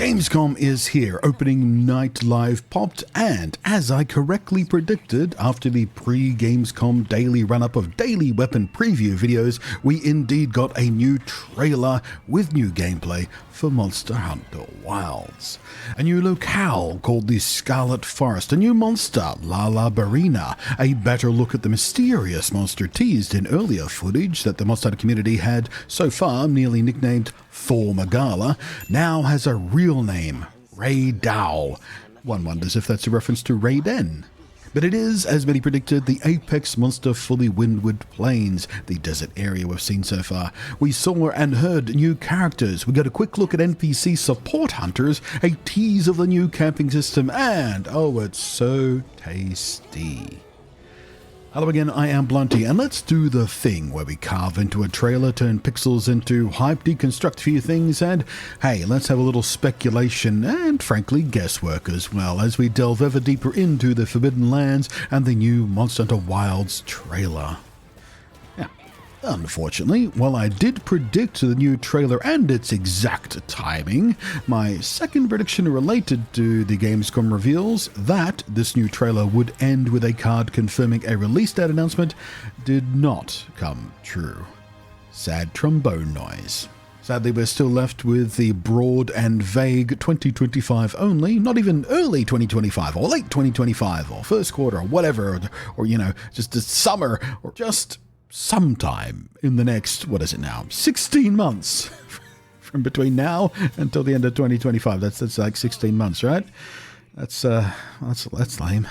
Gamescom is here, opening night live popped, and as I correctly predicted after the pre-Gamescom daily run-up of daily weapon preview videos, we indeed got a new trailer with new gameplay for Monster Hunter Wilds. A new locale called the Scarlet Forest, a new monster, Lala Barina, a better look at the mysterious monster teased in earlier footage that the Monster Hunter community had so far nearly nicknamed Thor Magala, now has a real name, Rey Dau. One wonders if that's a reference to Rey Den. But it is, as many predicted, the apex monster fully windward plains, the desert area we've seen so far. We saw and heard new characters, we got a quick look at NPC support hunters, a tease of the new camping system, and oh, it's so tasty. Hello again, I am Blunty, and let's do the thing where we carve into a trailer, turn pixels into hype, deconstruct a few things, and hey, let's have a little speculation and frankly guesswork as well as we delve ever deeper into the Forbidden Lands and the new Monster Hunter Wilds trailer. Unfortunately, while I did predict the new trailer and its exact timing, my second prediction related to the Gamescom reveals that this new trailer would end with a card confirming a release date announcement did not come true. Sad trombone noise. Sadly, we're still left with the broad and vague 2025 only, not even early 2025 or late 2025 or first quarter or whatever, or you know, just this summer or just sometime in the next, 16 months from between now until the end of 2025. That's like 16 months, right? That's lame.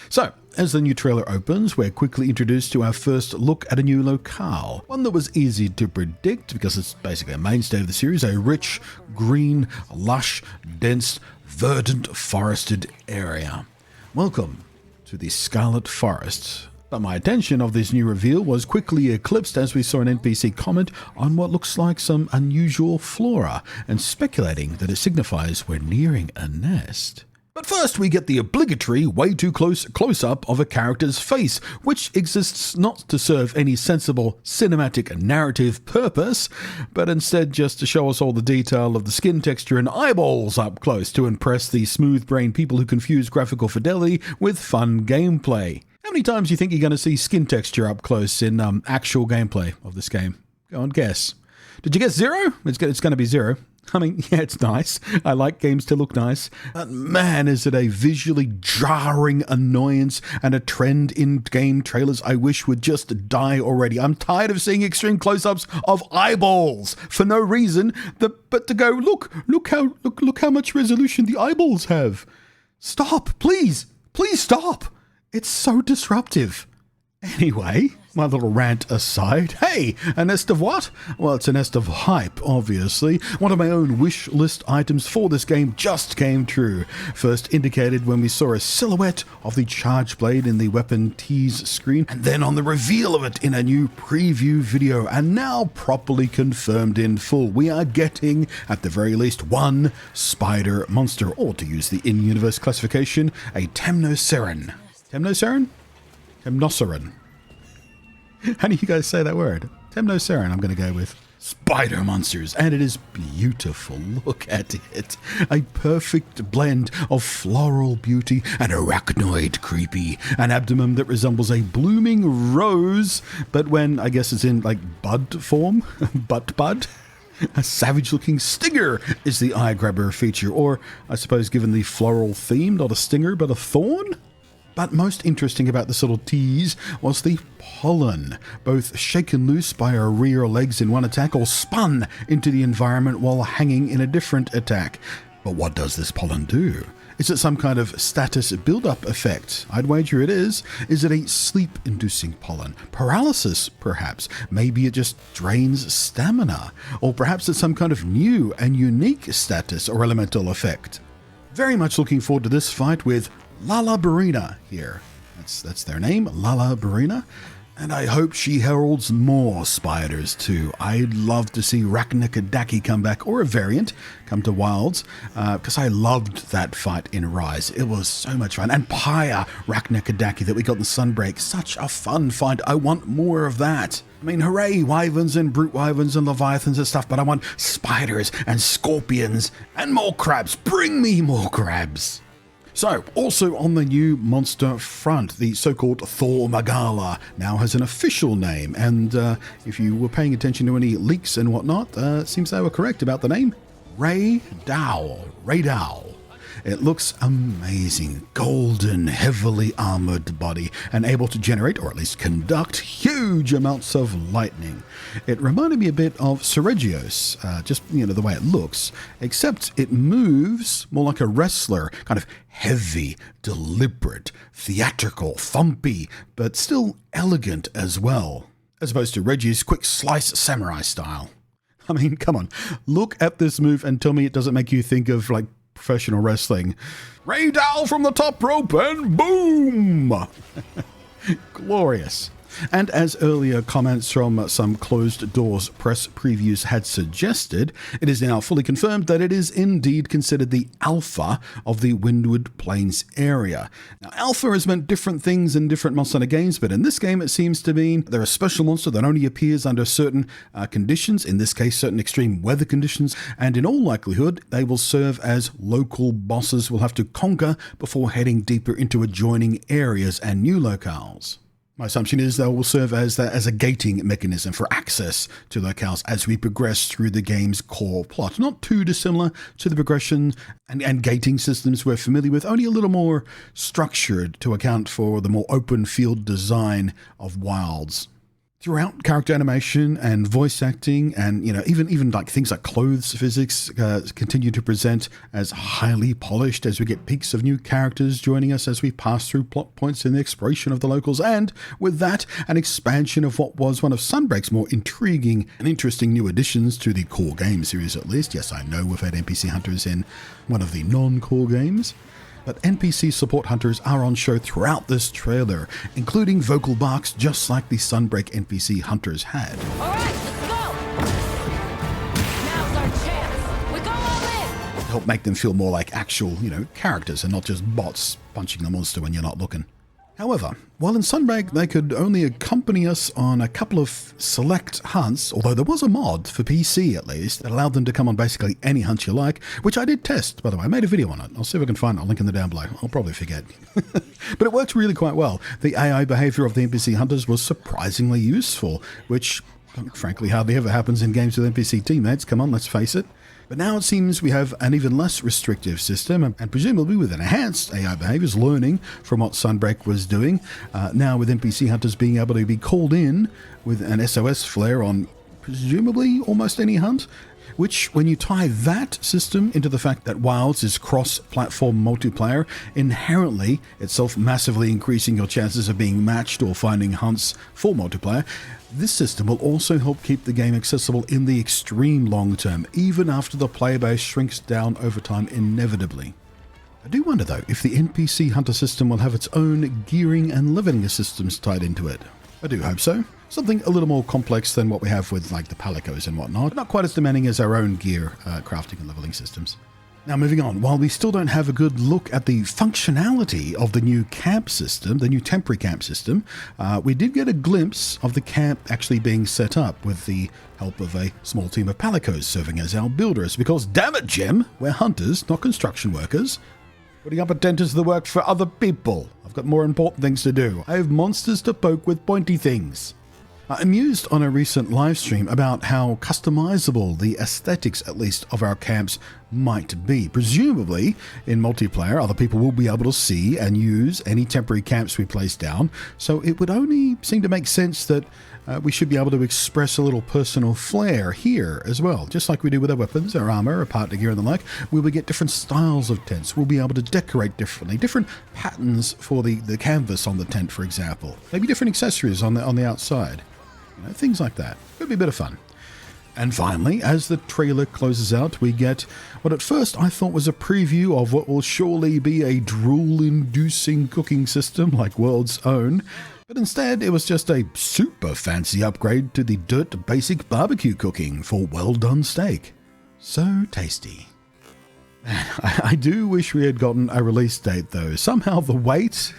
So, as the new trailer opens, we're quickly introduced to our first look at a new locale. One that was easy to predict because it's basically a mainstay of the series, a rich, green, lush, dense, verdant, forested area. Welcome to the Scarlet Forest. But my attention of this new reveal was quickly eclipsed as we saw an NPC comment on what looks like some unusual flora and speculating that it signifies we're nearing a nest. But first we get the obligatory way too close-up of a character's face, which exists not to serve any sensible cinematic narrative purpose, but instead just to show us all the detail of the skin texture and eyeballs up close to impress the smooth-brained people who confuse graphical fidelity with fun gameplay. How many times do you think you're going to see skin texture up close in actual gameplay of this game? Go on, guess. Did you guess 0? It's going to be 0. I mean, yeah, it's nice. I like games to look nice. But man, is it a visually jarring annoyance and a trend in game trailers I wish would just die already. I'm tired of seeing extreme close-ups of eyeballs for no reason, but to go, look how much resolution the eyeballs have. Stop, please stop. It's so disruptive. Anyway, my little rant aside, hey, a nest of what? Well, it's a nest of hype, obviously. One of my own wish list items for this game just came true. First indicated when we saw a silhouette of the charge blade in the weapon tease screen, and then on the reveal of it in a new preview video, and now properly confirmed in full. We are getting, at the very least, one spider monster, or to use the in-universe classification, a Temnoceran. Temnoceran? Temnoceran. How do you guys say that word? Temnoceran, I'm going to go with. Spider monsters, and it is beautiful. Look at it. A perfect blend of floral beauty and arachnoid creepy. An abdomen that resembles a blooming rose, but when, I guess it's in like bud form, bud. A savage-looking stinger is the eye-grabber feature, or I suppose given the floral theme, not a stinger, but a thorn? But most interesting about this little tease was the pollen, both shaken loose by her rear legs in one attack or spun into the environment while hanging in a different attack. But what does this pollen do? Is it some kind of status build-up effect? I'd wager it is. Is it a sleep-inducing pollen? Paralysis, perhaps? Maybe it just drains stamina? Or perhaps it's some kind of new and unique status or elemental effect? Very much looking forward to this fight with Lala Barina here. That's their name, Lala Barina. And I hope she heralds more spiders too. I'd love to see Raknakadaki come back, or a variant come to Wilds, because I loved that fight in Rise. It was so much fun. And Pyre Raknakadaki that we got in Sunbreak, such a fun fight. I want more of that. I mean, hooray, wyverns and brute wyverns and leviathans and stuff, but I want spiders and scorpions and more crabs. Bring me more crabs. So, also on the new monster front, the so-called Thor magala now has an official name, and if you were paying attention to any leaks and whatnot, it seems they were correct about the name. Rey Dau. Rey Dau. It looks amazing. Golden, heavily armored body, and able to generate, or at least conduct, huge amounts of lightning. It reminded me a bit of Seregios, just, the way it looks, except it moves more like a wrestler, kind of heavy, deliberate, theatrical, thumpy, but still elegant as well, as opposed to Reggie's quick slice samurai style. I mean, come on, look at this move and tell me it doesn't make you think of, like, professional wrestling. Rey Dau from the top rope and boom! Glorious. And as earlier comments from some closed doors press previews had suggested, it is now fully confirmed that it is indeed considered the alpha of the Windward Plains area. Now, alpha has meant different things in different Monster Hunter games, but in this game it seems to mean they're a special monster that only appears under certain conditions, in this case certain extreme weather conditions, and in all likelihood they will serve as local bosses we'll have to conquer before heading deeper into adjoining areas and new locales. My assumption is they will serve as a gating mechanism for access to locales as we progress through the game's core plot. Not too dissimilar to the progression and gating systems we're familiar with, only a little more structured to account for the more open field design of Wilds. Throughout, character animation and voice acting and, even like things like clothes physics continue to present as highly polished as we get peeks of new characters joining us as we pass through plot points in the exploration of the locals, and with that, an expansion of what was one of Sunbreak's more intriguing and interesting new additions to the core game series at least. Yes, I know we've had NPC hunters in one of the non-core games, but NPC support hunters are on show throughout this trailer, including vocal barks just like the Sunbreak NPC hunters had. All right, let's go! Now's our chance. We go all in! To help make them feel more like actual, characters and not just bots punching the monster when you're not looking. However, while in Sunbreak they could only accompany us on a couple of select hunts, although there was a mod, for PC at least, that allowed them to come on basically any hunt you like, which I did test, by the way. I made a video on it. I'll see if I can find it. I'll link in the down below. I'll probably forget. But it worked really quite well. The AI behavior of the NPC hunters was surprisingly useful, which frankly hardly ever happens in games with NPC teammates. Come on, let's face it. But now it seems we have an even less restrictive system, and presumably with enhanced AI behaviors learning from what Sunbreak was doing, now with NPC hunters being able to be called in with an SOS flare on presumably almost any hunt, which, when you tie that system into the fact that Wilds is cross-platform multiplayer, inherently itself massively increasing your chances of being matched or finding hunts for multiplayer, this system will also help keep the game accessible in the extreme long term, even after the player base shrinks down over time inevitably. I do wonder though if the NPC hunter system will have its own gearing and leveling systems tied into it. I do hope so. Something a little more complex than what we have with like the palicos and whatnot, not quite as demanding as our own gear crafting and leveling systems. Now moving on, while we still don't have a good look at the functionality of the new camp system, the new temporary camp system, we did get a glimpse of the camp actually being set up with the help of a small team of palicos serving as our builders, because damn it, Jim, we're hunters, not construction workers. Putting up a tent is the work for other people. I've got more important things to do. I have monsters to poke with pointy things. I mused on a recent live stream about how customizable the aesthetics, at least, of our camps might be. Presumably, in multiplayer, other people will be able to see and use any temporary camps we place down, so it would only seem to make sense that we should be able to express a little personal flair here as well. Just like we do with our weapons, our armor, our partner gear and the like, we will get different styles of tents. We'll be able to decorate differently, different patterns for the canvas on the tent, for example. Maybe different accessories on the outside. Things like that. Could be a bit of fun. And finally, as the trailer closes out, we get what at first I thought was a preview of what will surely be a drool-inducing cooking system like World's Own. But instead, it was just a super fancy upgrade to the dirt basic barbecue cooking for well-done steak. So tasty. Man, I do wish we had gotten a release date though. Somehow the wait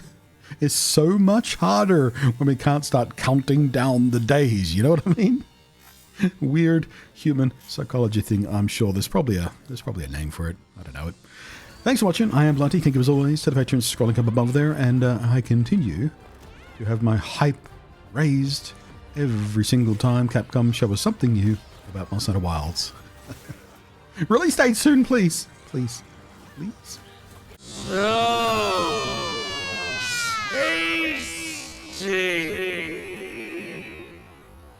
is so much harder when we can't start counting down the days, you know what I mean? Weird human psychology thing, I'm sure. There's probably a name for it. I don't know it. Thanks for watching. I am Bloody. Thank you as always to the patrons scrolling up above there, and I continue to have my hype raised every single time Capcom show us something new about Monster Hunter Wilds. Release date soon, please. Please. Please. So tasty.